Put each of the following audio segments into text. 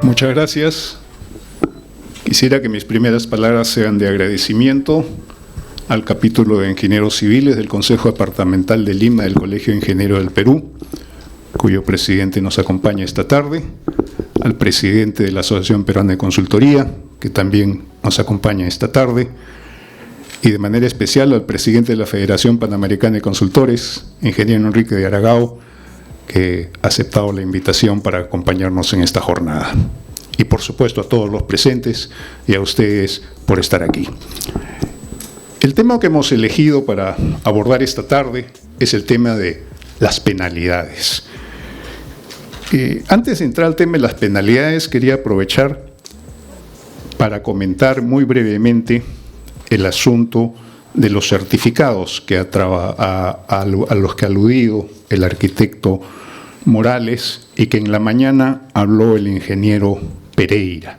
Muchas gracias. Quisiera que mis primeras palabras sean de agradecimiento al capítulo de Ingenieros Civiles del Consejo Departamental de Lima del Colegio de Ingenieros del Perú, cuyo presidente nos acompaña esta tarde, al presidente de la Asociación Peruana de Consultoría, que también nos acompaña esta tarde, y de manera especial al presidente de la Federación Panamericana de Consultores, ingeniero Enrique de Aragao, que ha aceptado la invitación para acompañarnos en esta jornada. Y por supuesto a todos los presentes y a ustedes por estar aquí. El tema que hemos elegido para abordar esta tarde es el tema de las penalidades. Antes de entrar al tema de las penalidades, quería aprovechar para comentar muy brevemente el asunto de los certificados que a los que ha aludido el arquitecto Morales y que en la mañana habló el ingeniero Pereira.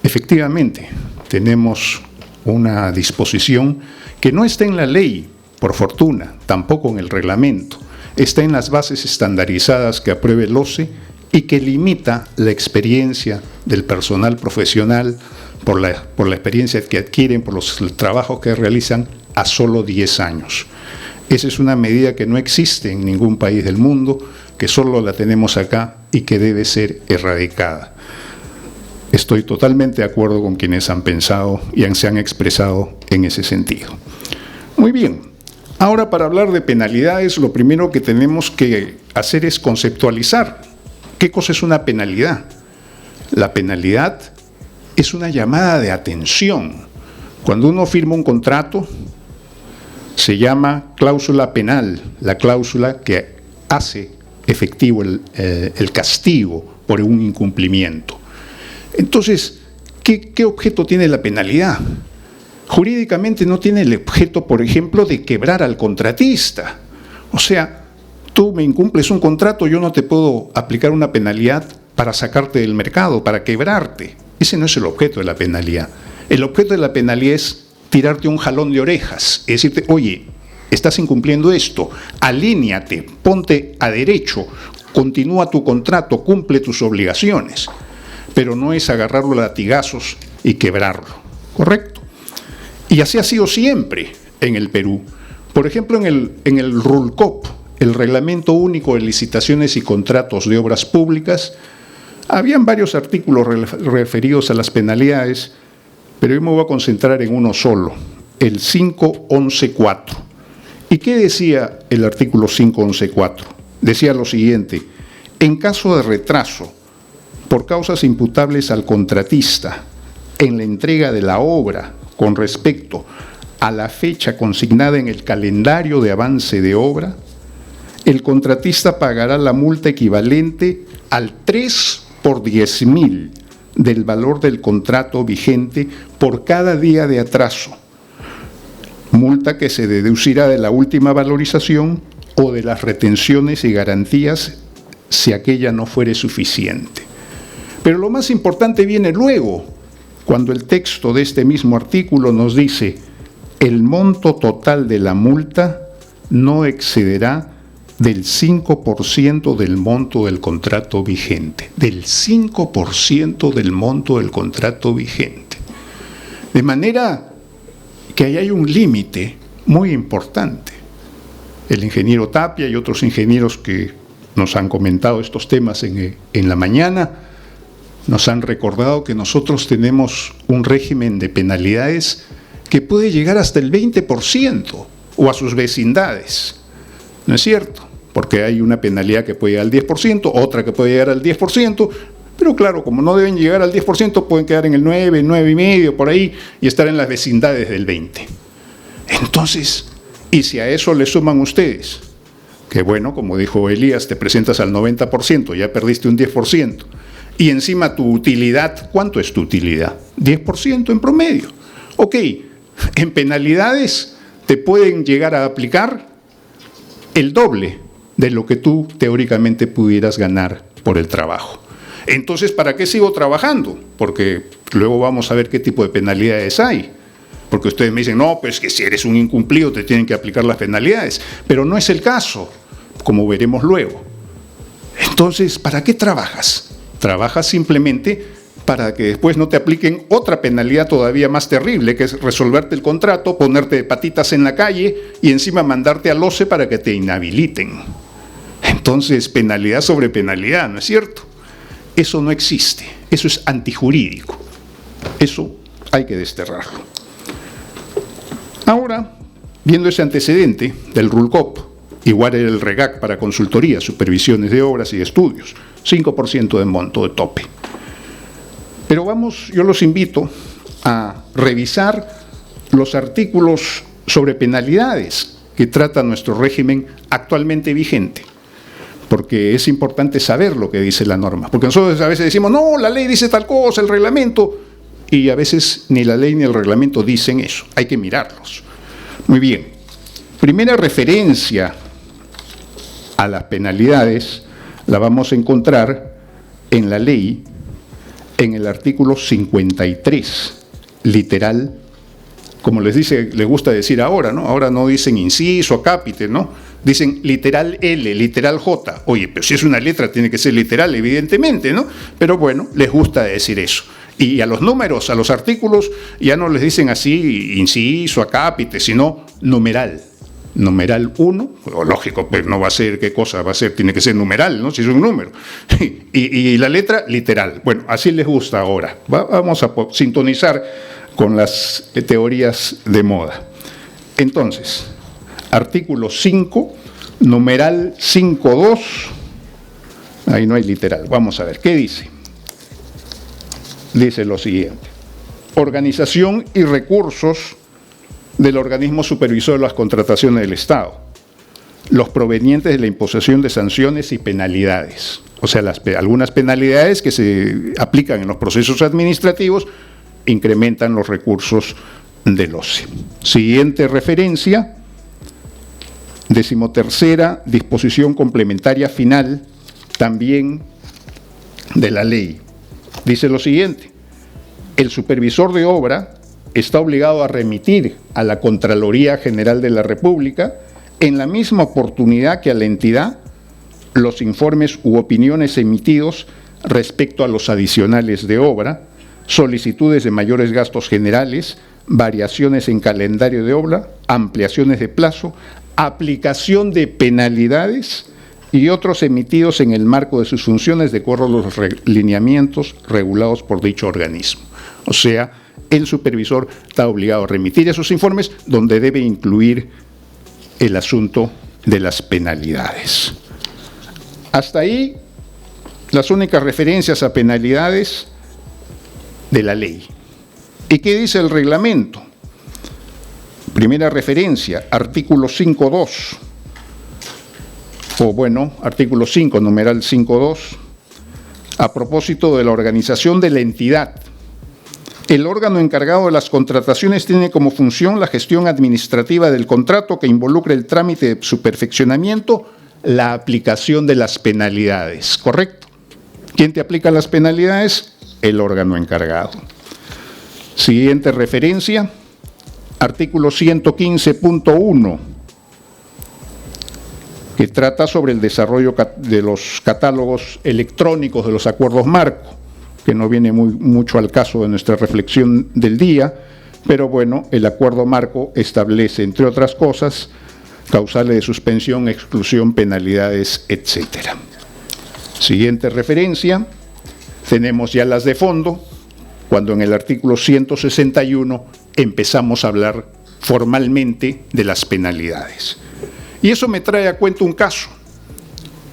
Efectivamente, tenemos una disposición que no está en la ley, por fortuna, tampoco en el reglamento, está en las bases estandarizadas que apruebe el OCE y que limita la experiencia del personal profesional por la experiencia que adquieren, por los trabajos que realizan, a solo 10 años. Esa es una medida que no existe en ningún país del mundo, que solo la tenemos acá y que debe ser erradicada. Estoy totalmente de acuerdo con quienes han pensado y se han expresado en ese sentido. Muy bien, ahora para hablar de penalidades, lo primero que tenemos que hacer es conceptualizar qué cosa es una penalidad. La penalidad es una llamada de atención. Cuando uno firma un contrato, se llama cláusula penal, la cláusula que hace efectivo el castigo por un incumplimiento. Entonces, ¿qué objeto tiene la penalidad? Jurídicamente no tiene el objeto, por ejemplo, de quebrar al contratista. O sea, tú me incumples un contrato, yo no te puedo aplicar una penalidad para sacarte del mercado, para quebrarte. Ese no es el objeto de la penalidad. El objeto de la penalidad es tirarte un jalón de orejas, es decirte, oye, estás incumpliendo esto, alíñate, ponte a derecho, continúa tu contrato, cumple tus obligaciones, pero no es agarrarlo a latigazos y quebrarlo, ¿correcto? Y así ha sido siempre en el Perú. Por ejemplo, en el RULCOP, el Reglamento Único de Licitaciones y Contratos de Obras Públicas, habían varios artículos referidos a las penalidades, pero yo me voy a concentrar en uno solo, el 5.11.4. ¿Y qué decía el artículo 5.11.4? Decía lo siguiente: en caso de retraso por causas imputables al contratista en la entrega de la obra con respecto a la fecha consignada en el calendario de avance de obra, el contratista pagará la multa equivalente al 3 por 10.000 del valor del contrato vigente por cada día de atraso, multa que se deducirá de la última valorización o de las retenciones y garantías si aquella no fuere suficiente. Pero lo más importante viene luego, cuando el texto de este mismo artículo nos dice: el monto total de la multa no excederá del 5% del monto del contrato vigente, del 5% del monto del contrato vigente. De manera que ahí hay un límite muy importante. El ingeniero Tapia y otros ingenieros que nos han comentado estos temas en la mañana, nos han recordado que nosotros tenemos un régimen de penalidades que puede llegar hasta el 20% o a sus vecindades. ¿No es cierto? Porque hay una penalidad que puede llegar al 10%, otra que puede llegar al 10%, pero claro, como no deben llegar al 10%, pueden quedar en el 9, 9,5, por ahí, y estar en las vecindades del 20%. Entonces, y si a eso le suman ustedes, que bueno, como dijo Elías, te presentas al 90%, ya perdiste un 10%, y encima tu utilidad, ¿cuánto es tu utilidad? 10% en promedio. Ok, en penalidades te pueden llegar a aplicar el doble de lo que tú teóricamente pudieras ganar por el trabajo. Entonces, ¿para qué sigo trabajando? Porque luego vamos a ver qué tipo de penalidades hay. Porque ustedes me dicen, no, pues que si eres un incumplido te tienen que aplicar las penalidades. Pero no es el caso, como veremos luego. Entonces, ¿para qué trabajas? trabajas simplemente para que después no te apliquen otra penalidad todavía más terrible, que es resolverte el contrato, ponerte de patitas en la calle y encima mandarte al OCE para que te inhabiliten. Entonces, penalidad sobre penalidad, ¿no es cierto? Eso no existe, eso es antijurídico. Eso hay que desterrarlo. Ahora, viendo ese antecedente del RULCOP, igual era el REGAC para consultoría, supervisiones de obras y estudios, 5% de monto de tope. Pero vamos, yo los invito a revisar los artículos sobre penalidades que trata nuestro régimen actualmente vigente, porque es importante saber lo que dice la norma, porque nosotros a veces decimos, no, la ley dice tal cosa, el reglamento, y a veces ni la ley ni el reglamento dicen eso, hay que mirarlos. Muy bien, primera referencia a las penalidades la vamos a encontrar en la ley, en el artículo 53, literal, como les gusta decir ahora, ¿no? Ahora no dicen inciso, acápite, ¿no? Dicen literal L, literal J. Oye, pero si es una letra tiene que ser literal, evidentemente, ¿no? Pero bueno, les gusta decir eso. Y a los números, a los artículos, ya no les dicen así inciso, acápite, sino numeral. Numeral 1, lógico, pues no va a ser, ¿qué cosa va a ser? Tiene que ser numeral, ¿no? Si es un número. Y la letra, literal. Bueno, así les gusta ahora. Vamos a sintonizar con las teorías de moda. Entonces, artículo 5, numeral 5.2, ahí no hay literal. Vamos a ver, ¿qué dice? Dice lo siguiente: organización y recursos del organismo supervisor de las contrataciones del Estado, los provenientes de la imposición de sanciones y penalidades, o sea, algunas penalidades que se aplican en los procesos administrativos incrementan los recursos del OCE. Siguiente referencia, 13ª disposición complementaria final, también de la ley. Dice lo siguiente: el supervisor de obra está obligado a remitir a la Contraloría General de la República, en la misma oportunidad que a la entidad, los informes u opiniones emitidos respecto a los adicionales de obra, solicitudes de mayores gastos generales, variaciones en calendario de obra, ampliaciones de plazo, aplicación de penalidades y otros emitidos en el marco de sus funciones de acuerdo a los lineamientos regulados por dicho organismo. O sea, el supervisor está obligado a remitir esos informes donde debe incluir el asunto de las penalidades. Hasta ahí las únicas referencias a penalidades de la ley. ¿Y qué dice el reglamento? Primera referencia, artículo 5.2, o bueno, artículo 5, numeral 5.2, a propósito de la organización de la entidad. El órgano encargado de las contrataciones tiene como función la gestión administrativa del contrato que involucra el trámite de su perfeccionamiento, la aplicación de las penalidades, ¿correcto? ¿Quién te aplica las penalidades? El órgano encargado. Siguiente referencia, artículo 115.1, que trata sobre el desarrollo de los catálogos electrónicos de los acuerdos marco, que no viene mucho al caso de nuestra reflexión del día, pero bueno, el acuerdo marco establece, entre otras cosas, causales de suspensión, exclusión, penalidades, etcétera. Siguiente referencia, tenemos ya las de fondo, cuando en el artículo 161 empezamos a hablar formalmente de las penalidades. Y eso me trae a cuento un caso.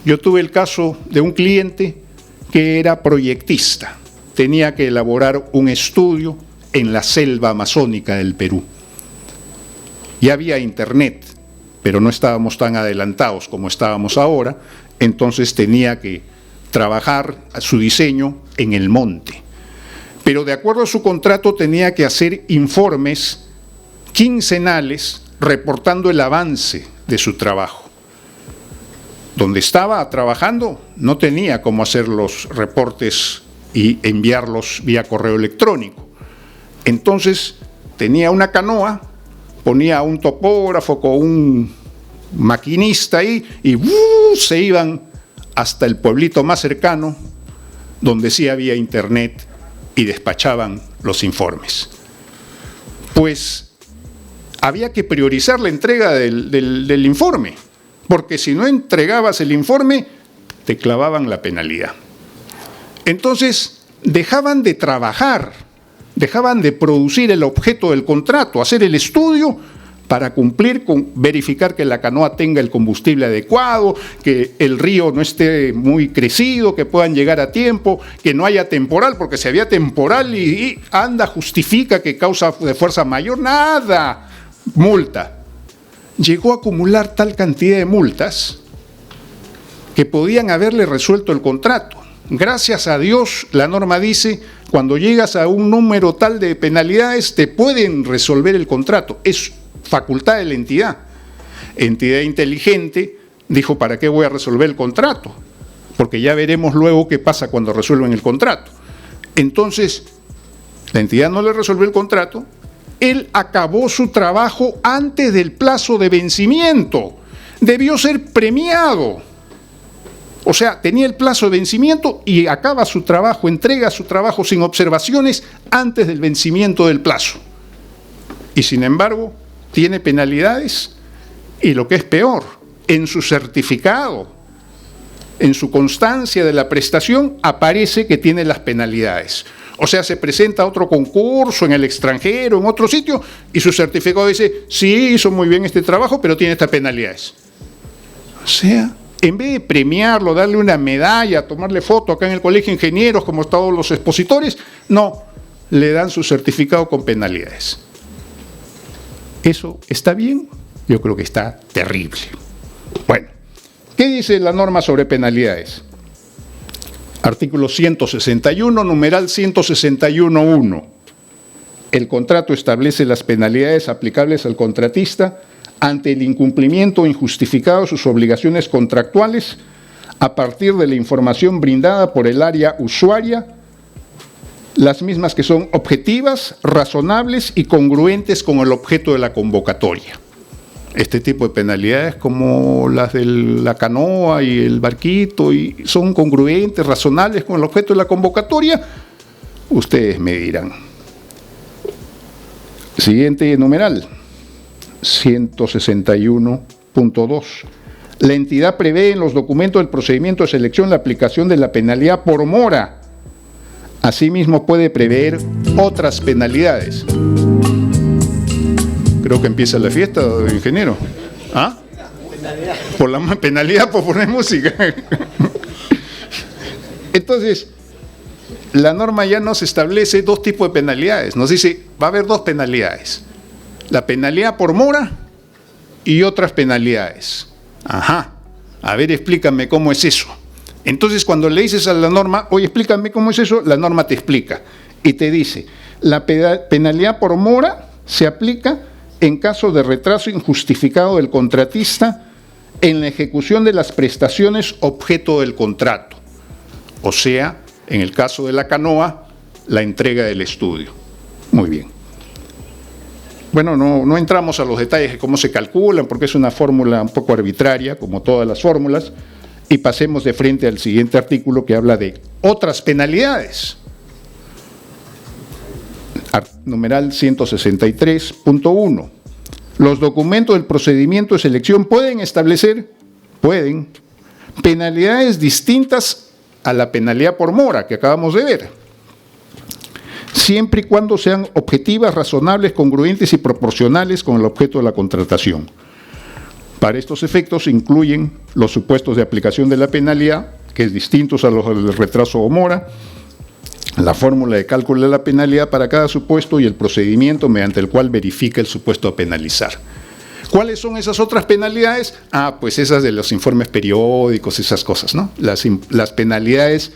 Yo tuve el caso de un cliente que era proyectista, tenía que elaborar un estudio en la selva amazónica del Perú. Ya había internet, pero no estábamos tan adelantados como estábamos ahora, entonces tenía que trabajar su diseño en el monte. Pero de acuerdo a su contrato tenía que hacer informes quincenales reportando el avance de su trabajo. Donde estaba trabajando no tenía cómo hacer los reportes y enviarlos vía correo electrónico. Entonces tenía una canoa, ponía a un topógrafo con un maquinista ahí y se iban hasta el pueblito más cercano, donde sí había internet y despachaban los informes. Pues había que priorizar la entrega del informe, porque si no entregabas el informe, te clavaban la penalidad. Entonces, dejaban de trabajar, dejaban de producir el objeto del contrato, hacer el estudio para cumplir con verificar que la canoa tenga el combustible adecuado, que el río no esté muy crecido, que puedan llegar a tiempo, que no haya temporal, porque si había temporal y anda, justifica que causa de fuerza mayor, nada, multa. Llegó a acumular tal cantidad de multas que podían haberle resuelto el contrato. Gracias a Dios, la norma dice, cuando llegas a un número tal de penalidades, te pueden resolver el contrato. Es facultad de la entidad. Entidad inteligente dijo, ¿para qué voy a resolver el contrato? Porque ya veremos luego qué pasa cuando resuelven el contrato. Entonces, la entidad no le resolvió el contrato, él acabó su trabajo antes del plazo de vencimiento. Debió ser premiado. O sea, tenía el plazo de vencimiento y acaba su trabajo, entrega su trabajo sin observaciones antes del vencimiento del plazo. Y sin embargo, tiene penalidades y lo que es peor, en su certificado, en su constancia de la prestación, aparece que tiene las penalidades. O sea, se presenta a otro concurso en el extranjero, en otro sitio, y su certificado dice, sí, hizo muy bien este trabajo, pero tiene estas penalidades. O sea, en vez de premiarlo, darle una medalla, tomarle foto acá en el Colegio de Ingenieros, como todos los expositores, no, le dan su certificado con penalidades. ¿Eso está bien? Yo creo que está terrible. Bueno, ¿qué dice la norma sobre penalidades? Artículo 161, numeral 161.1. El contrato establece las penalidades aplicables al contratista ante el incumplimiento injustificado de sus obligaciones contractuales a partir de la información brindada por el área usuaria, las mismas que son objetivas, razonables y congruentes con el objeto de la convocatoria. Este tipo de penalidades, como las de la canoa y el barquito, y son congruentes, razonables con el objeto de la convocatoria, ustedes me dirán. Siguiente numeral, 161.2. La entidad prevé en los documentos del procedimiento de selección la aplicación de la penalidad por mora. Asimismo, puede prever otras penalidades. Creo que empieza la fiesta, ingeniero. ¿Ah? Por la penalidad por poner música. Entonces, la norma ya nos establece dos tipos de penalidades. Nos dice, va a haber dos penalidades. La penalidad por mora y otras penalidades. Ajá. A ver, explícame cómo es eso. Entonces, cuando le dices a la norma, oye, explícame cómo es eso, la norma te explica. Y te dice, la penalidad por mora se aplica en caso de retraso injustificado del contratista en la ejecución de las prestaciones objeto del contrato. O sea, en el caso de la canoa, la entrega del estudio. Muy bien. Bueno, no entramos a los detalles de cómo se calculan, porque es una fórmula un poco arbitraria, como todas las fórmulas, y pasemos de frente al siguiente artículo que habla de otras penalidades. Numeral 163.1. Los documentos del procedimiento de selección pueden establecer, penalidades distintas a la penalidad por mora que acabamos de ver, siempre y cuando sean objetivas, razonables, congruentes y proporcionales con el objeto de la contratación. Para estos efectos se incluyen los supuestos de aplicación de la penalidad, que es distintos a los del retraso o mora, la fórmula de cálculo de la penalidad para cada supuesto y el procedimiento mediante el cual verifica el supuesto a penalizar. ¿Cuáles son esas otras penalidades? Pues esas de los informes periódicos, esas cosas, ¿no? Las penalidades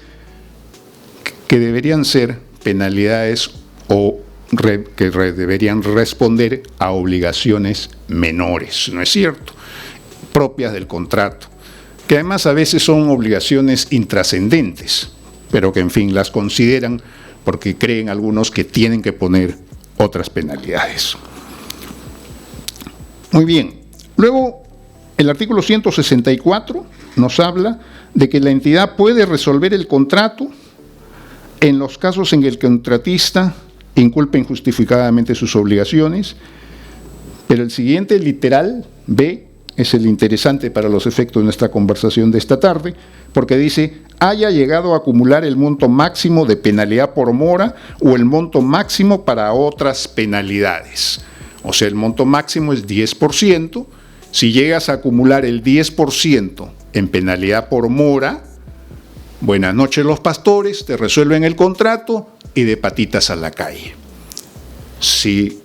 que deberían ser penalidades o que deberían responder a obligaciones menores, ¿no es cierto? Propias del contrato, que además a veces son obligaciones intrascendentes, pero que en fin las consideran porque creen algunos que tienen que poner otras penalidades. Muy bien. Luego, el artículo 164 nos habla de que la entidad puede resolver el contrato en los casos en que el contratista inculpe injustificadamente sus obligaciones, pero el siguiente literal, B, es el interesante para los efectos de nuestra conversación de esta tarde, porque dice, haya llegado a acumular el monto máximo de penalidad por mora o el monto máximo para otras penalidades. O sea, el monto máximo es 10%, si llegas a acumular el 10% en penalidad por mora, buenas noches los pastores, te resuelven el contrato y de patitas a la calle. Si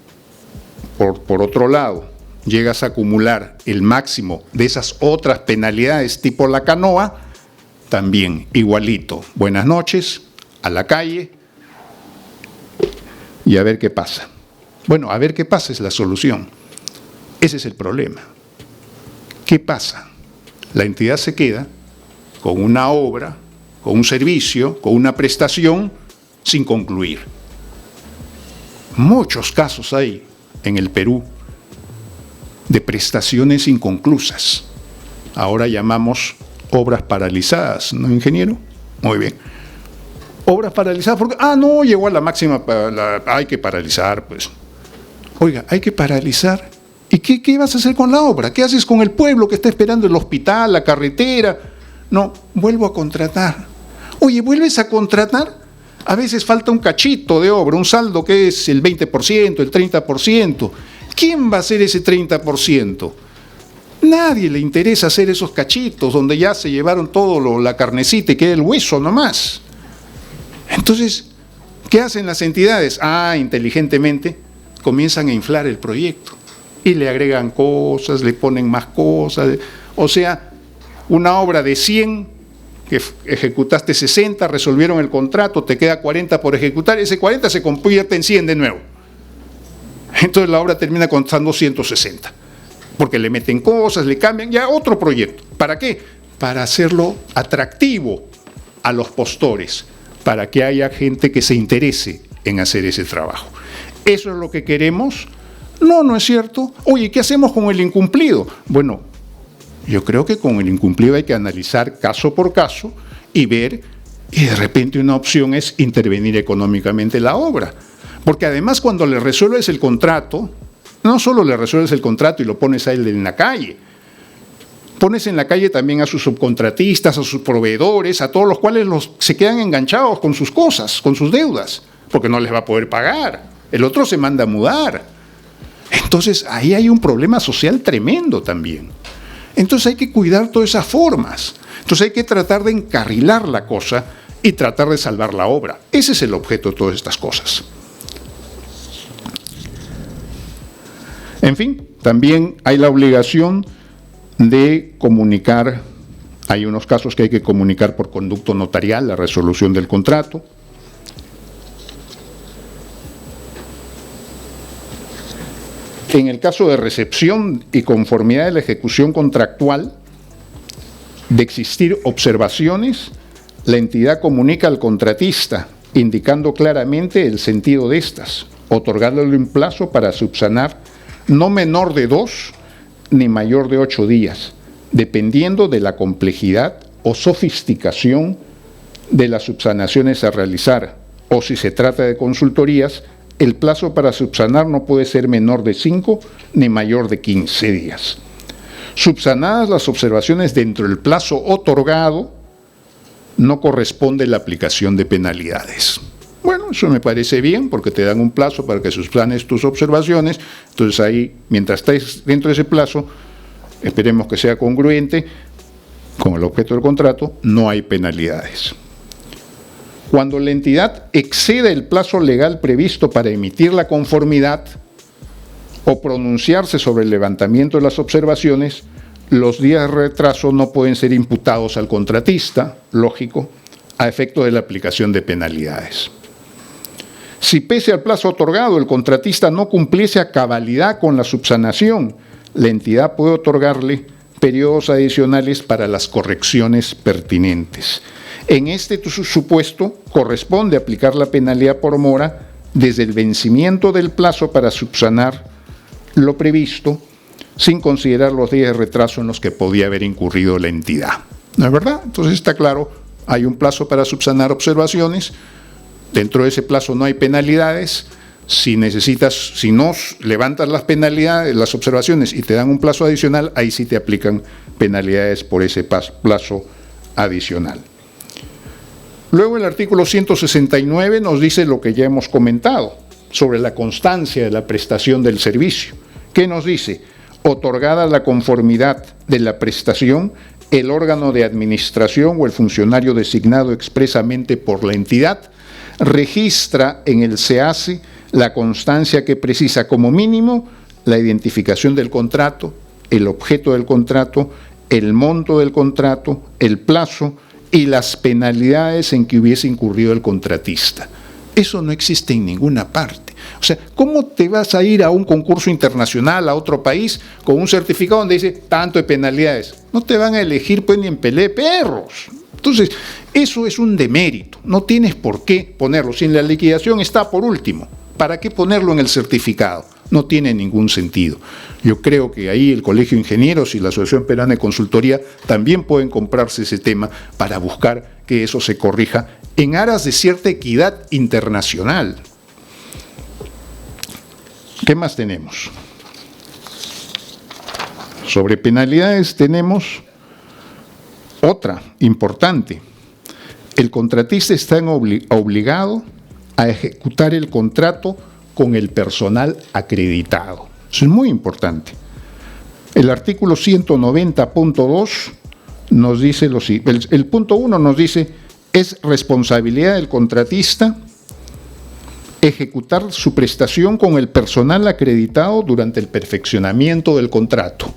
por otro lado llegas a acumular el máximo de esas otras penalidades tipo la canoa, también igualito, buenas noches, a la calle y a ver qué pasa. Bueno, a ver qué pasa es la solución. Ese es el problema. ¿Qué pasa? La entidad se queda con una obra, con un servicio, con una prestación sin concluir. Muchos casos hay en el Perú de prestaciones inconclusas. Ahora llamamos obras paralizadas, ¿no, ingeniero? Muy bien. Obras paralizadas porque, no, llegó a la máxima, hay que paralizar, pues. Oiga, hay que paralizar. ¿Y qué vas a hacer con la obra? ¿Qué haces con el pueblo que está esperando el hospital, la carretera? No, vuelvo a contratar. Oye, ¿vuelves a contratar? A veces falta un cachito de obra, un saldo que es el 20%, el 30%. ¿Quién va a hacer ese 30%? Nadie le interesa hacer esos cachitos donde ya se llevaron todo la carnecita y queda el hueso nomás. Entonces, ¿qué hacen las entidades? Inteligentemente comienzan a inflar el proyecto y le agregan cosas, le ponen más cosas. O sea, una obra de 100, que ejecutaste 60, resolvieron el contrato, te queda 40 por ejecutar, ese 40 se convierte en 100 de nuevo. Entonces la obra termina costando 160, porque le meten cosas, le cambian, ya otro proyecto. ¿Para qué? Para hacerlo atractivo a los postores, para que haya gente que se interese en hacer ese trabajo. ¿Eso es lo que queremos? No, no es cierto. Oye, ¿qué hacemos con el incumplido? Bueno, yo creo que con el incumplido hay que analizar caso por caso y ver, y de repente una opción es intervenir económicamente la obra. Porque además cuando le resuelves el contrato, no solo le resuelves el contrato y lo pones a él en la calle, pones en la calle también a sus subcontratistas, a sus proveedores, a todos los cuales se quedan enganchados con sus cosas, con sus deudas, porque no les va a poder pagar. El otro se manda a mudar. Entonces ahí hay un problema social tremendo también. Entonces hay que cuidar todas esas formas. Entonces hay que tratar de encarrilar la cosa y tratar de salvar la obra. Ese es el objeto de todas estas cosas. En fin, también hay la obligación de comunicar, hay unos casos que hay que comunicar por conducto notarial, la resolución del contrato. En el caso de recepción y conformidad de la ejecución contractual, de existir observaciones, la entidad comunica al contratista, indicando claramente el sentido de estas, otorgándole un plazo para subsanar no menor de 2 ni mayor de 8 días, dependiendo de la complejidad o sofisticación de las subsanaciones a realizar, o si se trata de consultorías, el plazo para subsanar no puede ser menor de 5 ni mayor de 15 días. Subsanadas las observaciones dentro del plazo otorgado, no corresponde la aplicación de penalidades. Bueno, eso me parece bien porque te dan un plazo para que subsanes tus observaciones, entonces ahí, mientras estés dentro de ese plazo, esperemos que sea congruente con el objeto del contrato, no hay penalidades. Cuando la entidad exceda el plazo legal previsto para emitir la conformidad o pronunciarse sobre el levantamiento de las observaciones, los días de retraso no pueden ser imputados al contratista, lógico, a efecto de la aplicación de penalidades. Si pese al plazo otorgado el contratista no cumpliese a cabalidad con la subsanación, la entidad puede otorgarle periodos adicionales para las correcciones pertinentes. En este supuesto, corresponde aplicar la penalidad por mora desde el vencimiento del plazo para subsanar lo previsto, sin considerar los días de retraso en los que podía haber incurrido la entidad. ¿No es verdad? Entonces está claro, hay un plazo para subsanar observaciones, Dentro de ese plazo no hay penalidades. Si no levantas las penalidades, las observaciones y te dan un plazo adicional, ahí sí te aplican penalidades por ese plazo adicional. Luego el artículo 169 nos dice lo que ya hemos comentado sobre la constancia de la prestación del servicio. ¿Qué nos dice? Otorgada la conformidad de la prestación, el órgano de administración o el funcionario designado expresamente por la entidad registra en el SEACE la constancia que precisa como mínimo la identificación del contrato, el objeto del contrato, el monto del contrato, el plazo y las penalidades en que hubiese incurrido el contratista. Eso no existe en ninguna parte. O sea, ¿cómo te vas a ir a un concurso internacional, a otro país, con un certificado donde dice tanto de penalidades? No te van a elegir pues ni en pelea de perros. Entonces, eso es un demérito. No tienes por qué ponerlo. Si en la liquidación está por último, ¿para qué ponerlo en el certificado? No tiene ningún sentido. Yo creo que ahí el Colegio de Ingenieros y la Asociación Peruana de Consultoría también pueden comprarse ese tema para buscar que eso se corrija en aras de cierta equidad internacional. ¿Qué más tenemos? Sobre penalidades tenemos otra importante. El contratista está obligado a ejecutar el contrato con el personal acreditado. Eso es muy importante. El artículo 190.2 nos dice lo siguiente. El punto 1 nos dice: es responsabilidad del contratista ejecutar su prestación con el personal acreditado durante el perfeccionamiento del contrato.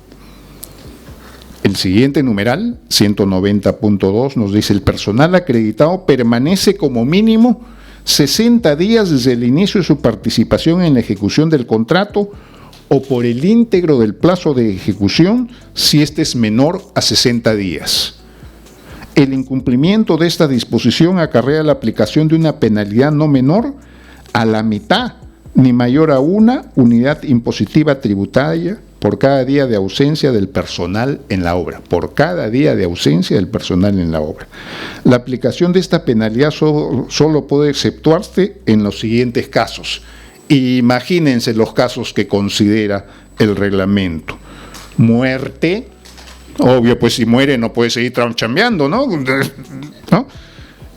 El siguiente numeral, 190.2, nos dice: el personal acreditado permanece como mínimo 60 días desde el inicio de su participación en la ejecución del contrato o por el íntegro del plazo de ejecución si éste es menor a 60 días. El incumplimiento de esta disposición acarrea la aplicación de una penalidad no menor a la mitad ni mayor a una unidad impositiva tributaria por cada día de ausencia del personal en la obra, por cada día de ausencia del personal en la obra. La aplicación de esta penalidad solo puede exceptuarse en los siguientes casos. Imagínense los casos que considera el reglamento. Muerte, obvio, pues si muere no puede seguir chambeando, ¿no?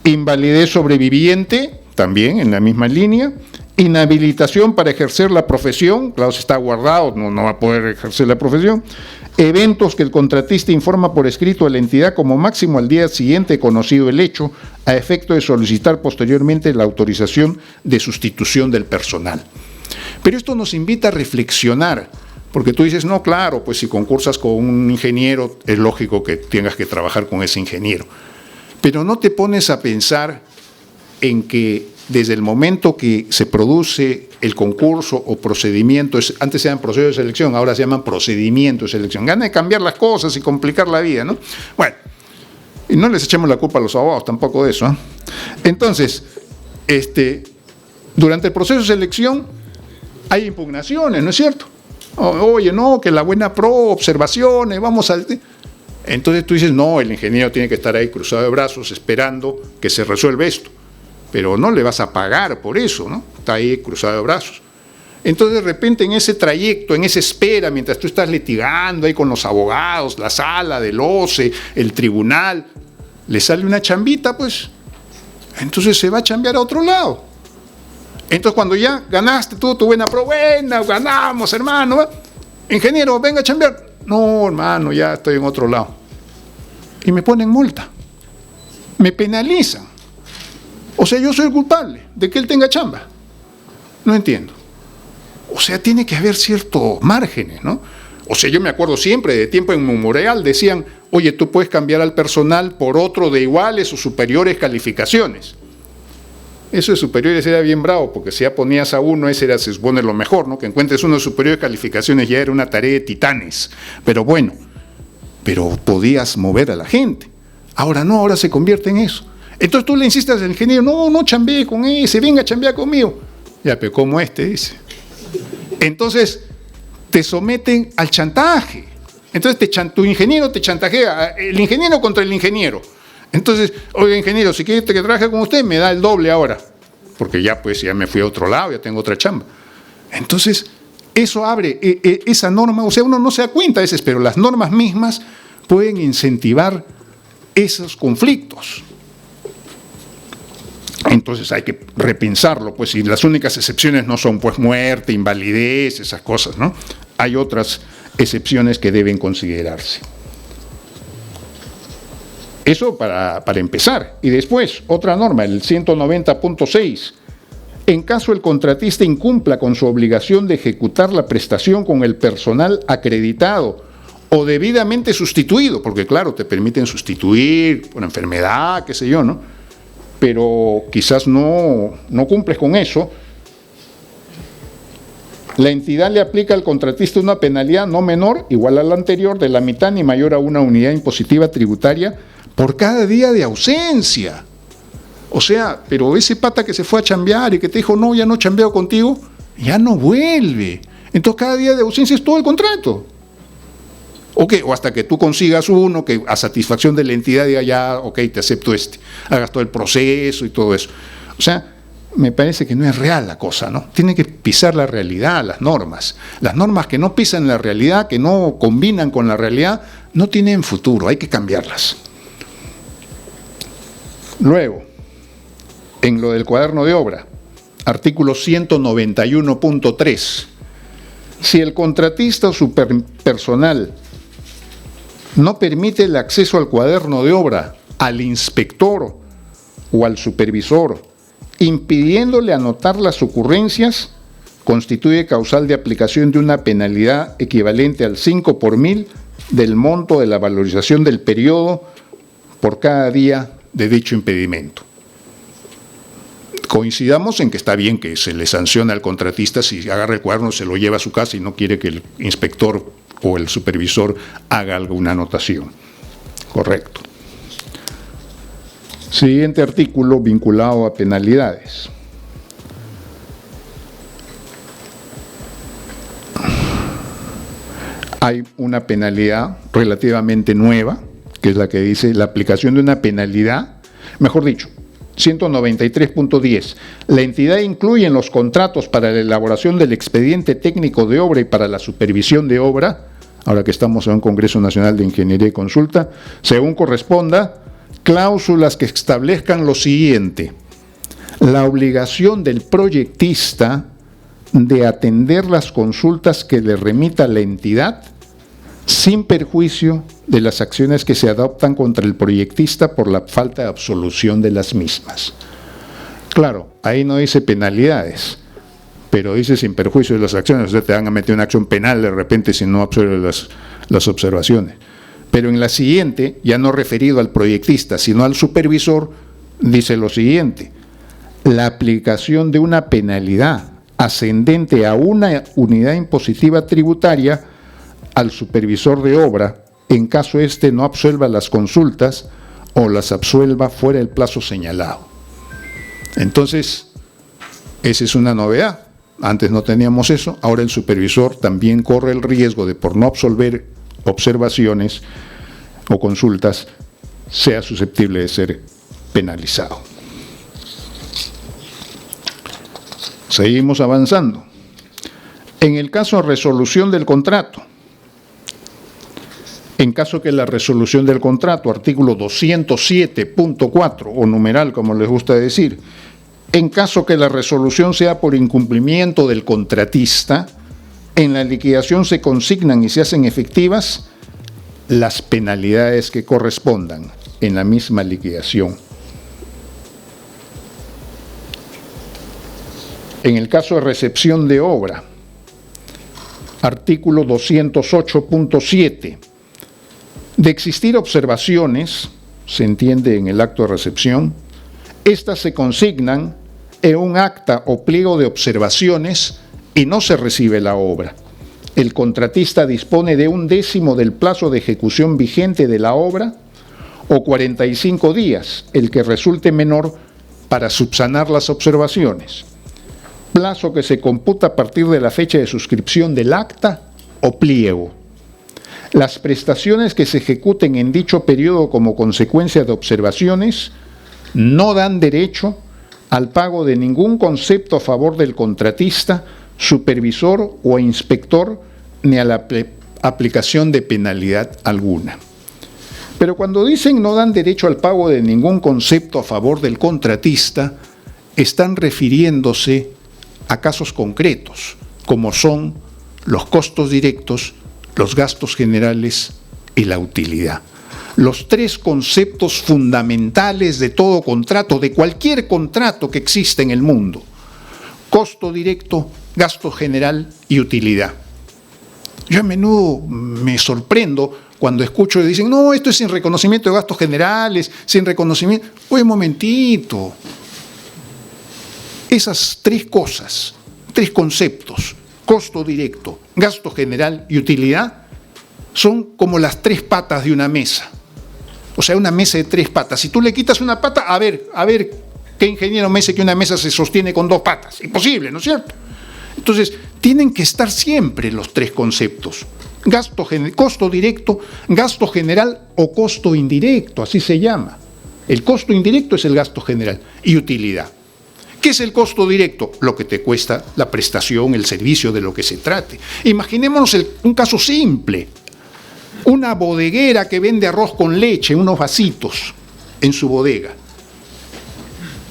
Invalidez sobreviviente, también en la misma línea. Inhabilitación para ejercer la profesión, claro, si está guardado, no va a poder ejercer la profesión. Eventos que el contratista informa por escrito a la entidad como máximo al día siguiente conocido el hecho, a efecto de solicitar posteriormente la autorización de sustitución del personal. Pero esto nos invita a reflexionar, porque tú dices, no, claro, pues si concursas con un ingeniero, es lógico que tengas que trabajar con ese ingeniero. Pero no te pones a pensar en que desde el momento que se produce el concurso o procedimiento, antes se llaman proceso de selección, ahora se llaman procedimiento de selección, gana de cambiar las cosas y complicar la vida, ¿no? Bueno, y no les echemos la culpa a los abogados tampoco de eso, ¿eh? Entonces, durante el proceso de selección hay impugnaciones, ¿no es cierto? Oye, no, que la buena observaciones, vamos a... Entonces tú dices, no, el ingeniero tiene que estar ahí cruzado de brazos esperando que se resuelva esto. Pero no le vas a pagar por eso, ¿no? Está ahí cruzado de brazos. Entonces, de repente, en ese trayecto, en esa espera, mientras tú estás litigando ahí con los abogados, la sala del OCE, el tribunal, le sale una chambita, pues, entonces se va a chambear a otro lado. Entonces, cuando ya ganaste tú tu buena ganamos, hermano, ¿va? Ingeniero, venga a chambear. No, hermano, ya estoy en otro lado. Y me ponen multa. Me penalizan. O sea, yo soy el culpable de que él tenga chamba. No entiendo. O sea, tiene que haber ciertos márgenes, ¿no? O sea, yo me acuerdo siempre, de tiempo inmemorial, decían, oye, tú puedes cambiar al personal por otro de iguales o superiores calificaciones. Eso de superiores era bien bravo, porque si ya ponías a uno, ese era, se supone, lo mejor, ¿no? Que encuentres uno de superiores calificaciones ya era una tarea de titanes. Pero bueno, pero podías mover a la gente. Ahora no, ahora se convierte en eso. Entonces tú le insistes al ingeniero, no chambee con ese, venga a chambear conmigo. Ya, pero como dice. Entonces te someten al chantaje. Entonces tu ingeniero te chantajea, el ingeniero contra el ingeniero. Entonces, oiga ingeniero, si quiere que trabaje con usted, me da el doble ahora. porque ya pues ya me fui a otro lado, ya tengo otra chamba. Entonces, eso abre esa norma, o sea, uno no se da cuenta a veces, pero las normas mismas pueden incentivar esos conflictos. Entonces hay que repensarlo, pues, y las únicas excepciones no son pues muerte, invalidez, esas cosas, ¿no? Hay otras excepciones que deben considerarse. Eso para empezar. Y después, otra norma, el 190.6. En caso el contratista incumpla con su obligación de ejecutar la prestación con el personal acreditado o debidamente sustituido, porque claro, te permiten sustituir por enfermedad, qué sé yo, ¿no? Pero quizás no cumples con eso, la entidad le aplica al contratista una penalidad no menor, igual a la anterior, de la mitad ni mayor a una unidad impositiva tributaria por cada día de ausencia. O sea, pero ese pata que se fue a chambear y que te dijo, no, ya no chambeo contigo, ya no vuelve. Entonces cada día de ausencia es todo el contrato. O hasta que tú consigas uno que a satisfacción de la entidad diga ya, ok, te acepto hagas todo el proceso y todo eso. O sea, me parece que no es real la cosa, ¿no? Tiene que pisar la realidad, las normas. Las normas que no pisan la realidad, que no combinan con la realidad, no tienen futuro, hay que cambiarlas. Luego, en lo del cuaderno de obra, artículo 191.3, si el contratista o su personal no permite el acceso al cuaderno de obra al inspector o al supervisor, impidiéndole anotar las ocurrencias, constituye causal de aplicación de una penalidad equivalente al 5 por 1000 del monto de la valorización del periodo por cada día de dicho impedimento. Coincidamos en que está bien que se le sancione al contratista si agarra el cuaderno, se lo lleva a su casa y no quiere que el inspector o el supervisor haga alguna anotación. Correcto. Siguiente artículo vinculado a penalidades. Hay una penalidad relativamente nueva, que es la que dice la aplicación de una penalidad, mejor dicho, 193.10. La entidad incluye en los contratos para la elaboración del expediente técnico de obra y para la supervisión de obra, ahora que estamos en un Congreso Nacional de Ingeniería y Consulta, según corresponda, cláusulas que establezcan lo siguiente: la obligación del proyectista de atender las consultas que le remita la entidad sin perjuicio de las acciones que se adoptan contra el proyectista por la falta de absolución de las mismas. Claro, ahí no dice penalidades, pero dice sin perjuicio de las acciones. O sea, te van a meter una acción penal de repente si no absuelves las observaciones. Pero en la siguiente, ya no referido al proyectista, sino al supervisor, dice lo siguiente: la aplicación de una penalidad ascendente a una unidad impositiva tributaria al supervisor de obra, en caso éste no absuelva las consultas o las absuelva fuera del plazo señalado. Entonces, esa es una novedad. Antes no teníamos eso, ahora el supervisor también corre el riesgo de, por no absolver observaciones o consultas, sea susceptible de ser penalizado. Seguimos avanzando. En el caso de resolución del contrato, en caso que la resolución del contrato, artículo 207.4 o numeral, como les gusta decir, en caso que la resolución sea por incumplimiento del contratista, en la liquidación se consignan y se hacen efectivas las penalidades que correspondan en la misma liquidación. En el caso de recepción de obra, artículo 208.7, de existir observaciones, se entiende en el acto de recepción, estas se consignan en un acta o pliego de observaciones y no se recibe la obra. El contratista dispone de 1/10 del plazo de ejecución vigente de la obra o 45 días, el que resulte menor, para subsanar las observaciones. Plazo que se computa a partir de la fecha de suscripción del acta o pliego. Las prestaciones que se ejecuten en dicho periodo como consecuencia de observaciones no dan derecho al pago de ningún concepto a favor del contratista, supervisor o inspector, ni a la aplicación de penalidad alguna. Pero cuando dicen no dan derecho al pago de ningún concepto a favor del contratista, están refiriéndose a casos concretos, como son los costos directos, los gastos generales y la utilidad. Los tres conceptos fundamentales de todo contrato, de cualquier contrato que exista en el mundo: costo directo, gasto general y utilidad. Yo a menudo me sorprendo cuando escucho y dicen, no, esto es sin reconocimiento de gastos generales, sin reconocimiento. Oye, un momentito. Esas tres cosas, tres conceptos, costo directo, gasto general y utilidad, son como las tres patas de una mesa. O sea, una mesa de tres patas. Si tú le quitas una pata, a ver, ¿qué ingeniero me dice que una mesa se sostiene con dos patas? Imposible, ¿no es cierto? Entonces, tienen que estar siempre los tres conceptos: costo directo, gasto general o costo indirecto, así se llama. El costo indirecto es el gasto general, y utilidad. ¿Qué es el costo directo? Lo que te cuesta la prestación, el servicio, de lo que se trate. Imaginémonos un caso simple: una bodeguera que vende arroz con leche, unos vasitos en su bodega.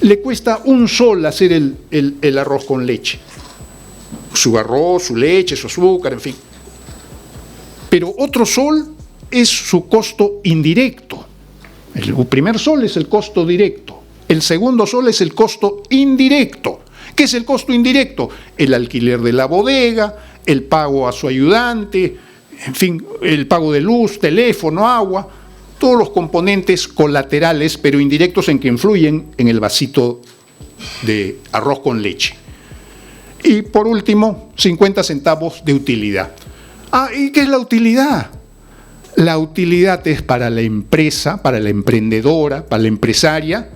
Le cuesta $1 hacer el arroz con leche. Su arroz, su leche, su azúcar, en fin. Pero otro sol es su costo indirecto. El primer sol es el costo directo. El segundo sol es el costo indirecto. ¿Qué es el costo indirecto? El alquiler de la bodega, el pago a su ayudante, en fin, el pago de luz, teléfono, agua, todos los componentes colaterales, pero indirectos, en que influyen en el vasito de arroz con leche. Y por último, 50 centavos de utilidad. ¿Y qué es la utilidad? La utilidad es para la empresa, para la emprendedora, para la empresaria,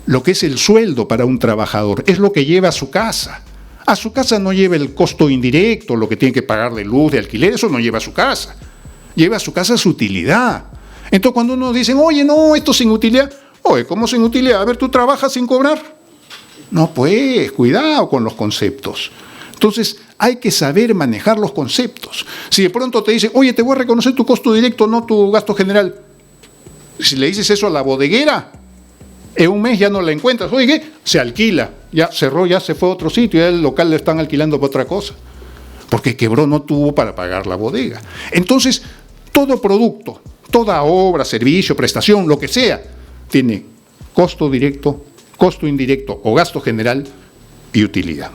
lo que es el sueldo para un trabajador, es lo que lleva a su casa. A su casa no lleva el costo indirecto, lo que tiene que pagar de luz, de alquiler, eso no lleva a su casa. Lleva a su casa su utilidad. Entonces, cuando uno dice, oye, no, esto sin utilidad, oye, ¿cómo sin utilidad? A ver, ¿tú trabajas sin cobrar? No, pues, cuidado con los conceptos. Entonces, hay que saber manejar los conceptos. Si de pronto te dicen, oye, te voy a reconocer tu costo directo, no tu gasto general. Si le dices eso a la bodeguera, en un mes ya no la encuentras. Oye, ¿qué? Se alquila, ya cerró, ya se fue a otro sitio, ya el local lo están alquilando para otra cosa. Porque quebró, no tuvo para pagar la bodega. Entonces, todo producto, toda obra, servicio, prestación, lo que sea, tiene costo directo, costo indirecto o gasto general y utilidad.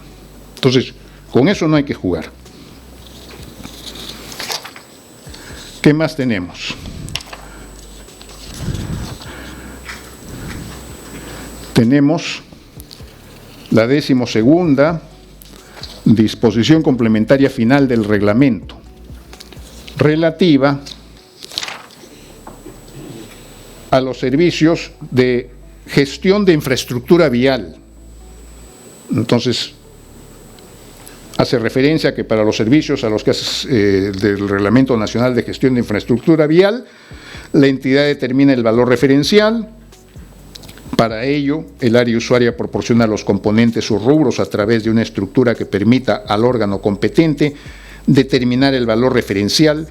Entonces, con eso no hay que jugar. ¿Qué más tenemos? Tenemos la 12ª disposición complementaria final del reglamento, relativa a los servicios de gestión de infraestructura vial. Entonces, hace referencia a que para los servicios a los que del Reglamento Nacional de Gestión de Infraestructura Vial, la entidad determina el valor referencial. Para ello, el área usuaria proporciona los componentes o rubros a través de una estructura que permita al órgano competente determinar el valor referencial.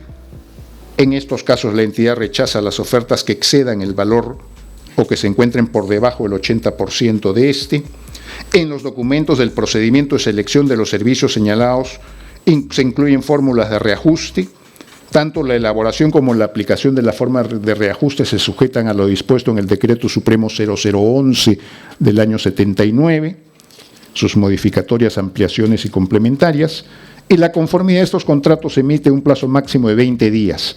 En estos casos, la entidad rechaza las ofertas que excedan el valor o que se encuentren por debajo del 80% de este. En los documentos del procedimiento de selección de los servicios señalados se incluyen fórmulas de reajuste. Tanto la elaboración como la aplicación de la forma de reajuste se sujetan a lo dispuesto en el Decreto Supremo 0011 del año 79, sus modificatorias, ampliaciones y complementarias, y la conformidad de estos contratos emite un plazo máximo de 20 días.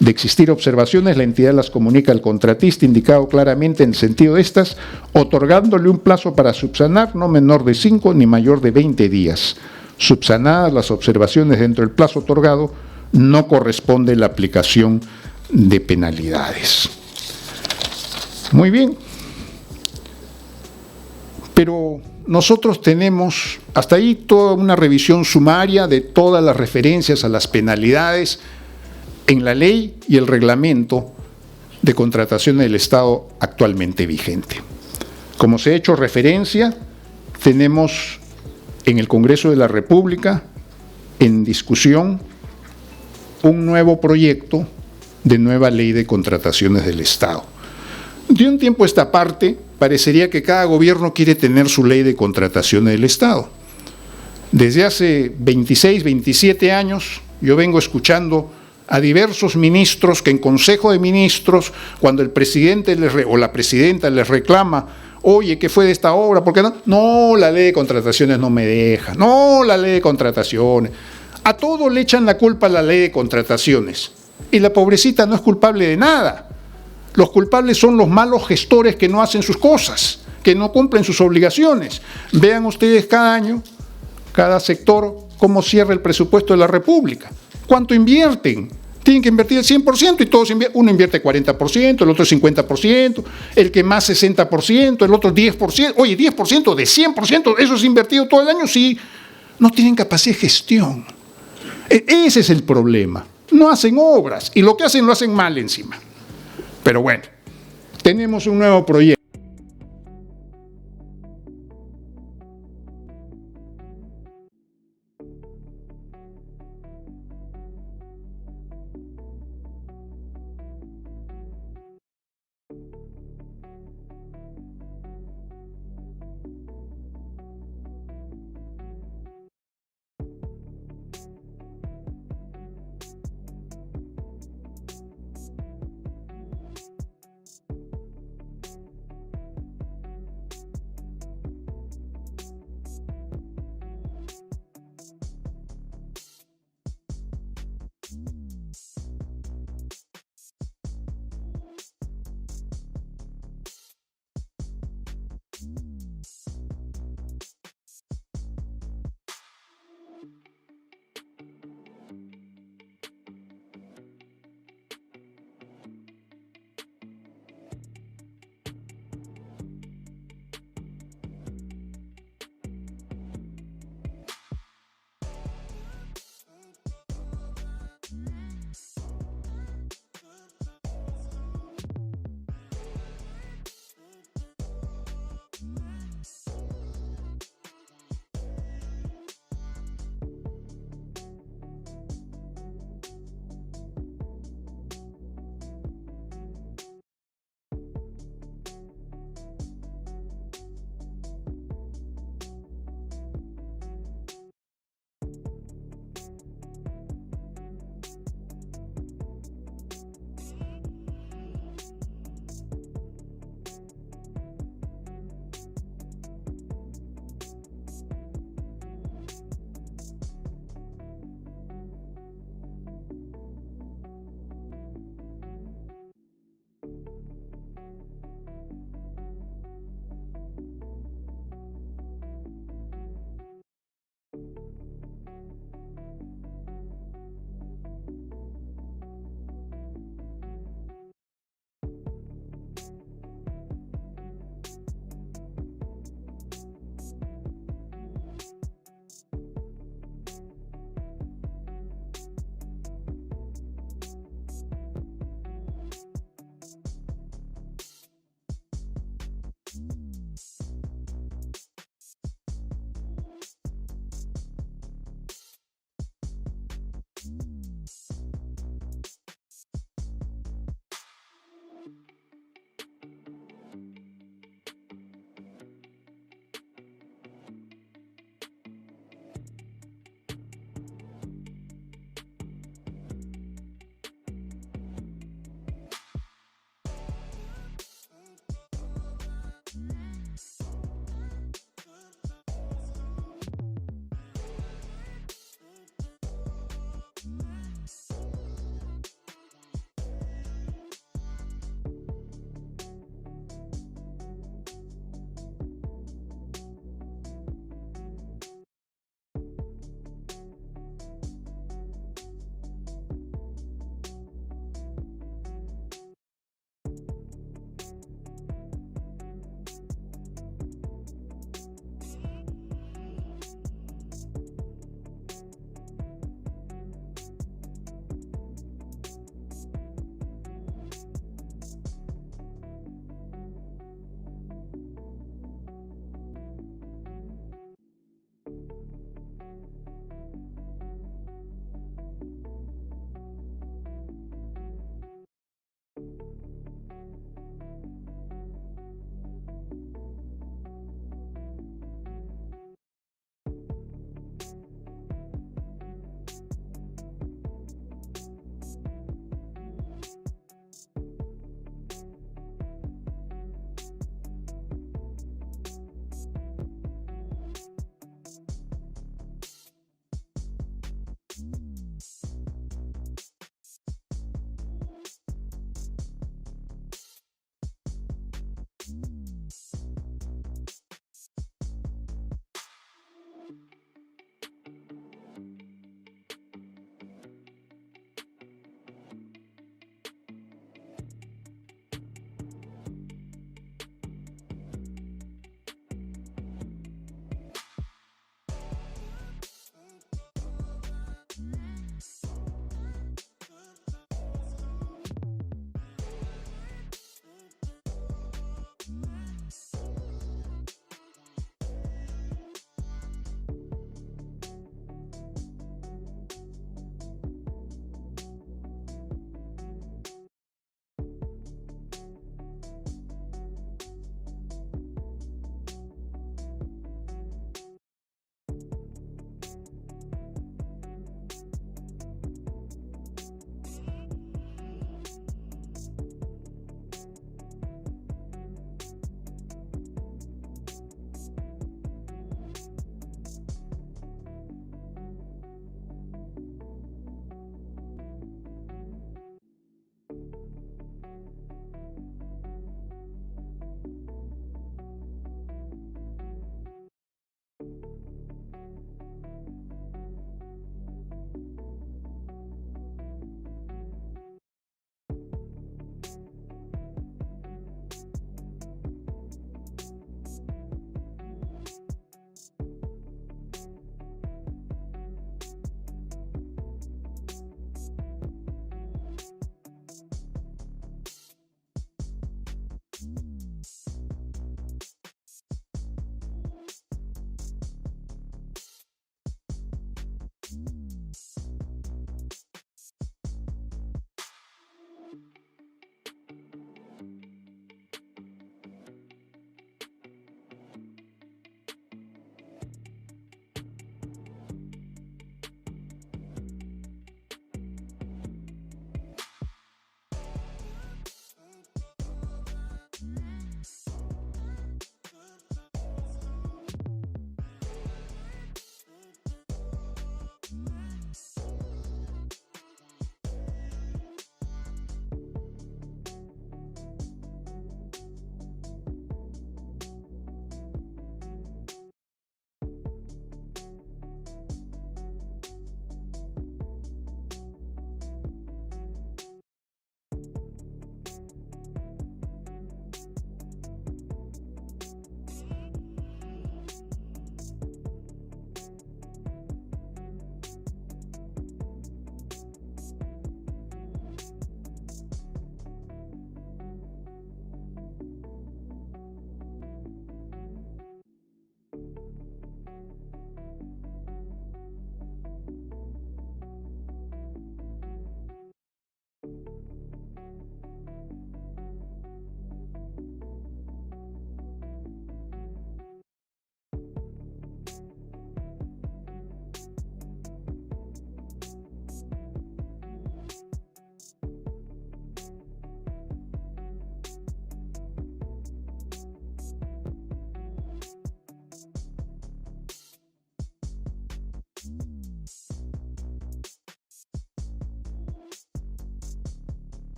De existir observaciones, la entidad las comunica al contratista, indicado claramente en el sentido de estas, otorgándole un plazo para subsanar no menor de 5 ni mayor de 20 días. Subsanadas las observaciones dentro del plazo otorgado, no corresponde la aplicación de penalidades. Muy bien. Pero nosotros tenemos hasta ahí toda una revisión sumaria de todas las referencias a las penalidades en la ley y el reglamento de contratación del Estado actualmente vigente. Como se ha hecho referencia, tenemos en el Congreso de la República en discusión un nuevo proyecto de nueva ley de contrataciones del Estado. De un tiempo a esta parte, parecería que cada gobierno quiere tener su ley de contrataciones del Estado. Desde hace 26, 27 años, yo vengo escuchando a diversos ministros que en Consejo de Ministros, cuando el presidente o la presidenta les reclama, oye, ¿qué fue de esta obra? ¿Por qué no? No, la ley de contrataciones no me deja. No, la ley de contrataciones. A todo le echan la culpa a la ley de contrataciones. Y la pobrecita no es culpable de nada. Los culpables son los malos gestores que no hacen sus cosas, que no cumplen sus obligaciones. Vean ustedes cada año, cada sector, cómo cierra el presupuesto de la República. ¿Cuánto invierten? Tienen que invertir el 100% y todos uno invierte 40%, el otro 50%, el que más 60%, el otro 10%. Oye, 10% de 100%, ¿eso es invertido todo el año? Sí, no tienen capacidad de gestión. Ese es el problema. No hacen obras y lo que hacen lo hacen mal encima. Pero bueno, tenemos un nuevo proyecto.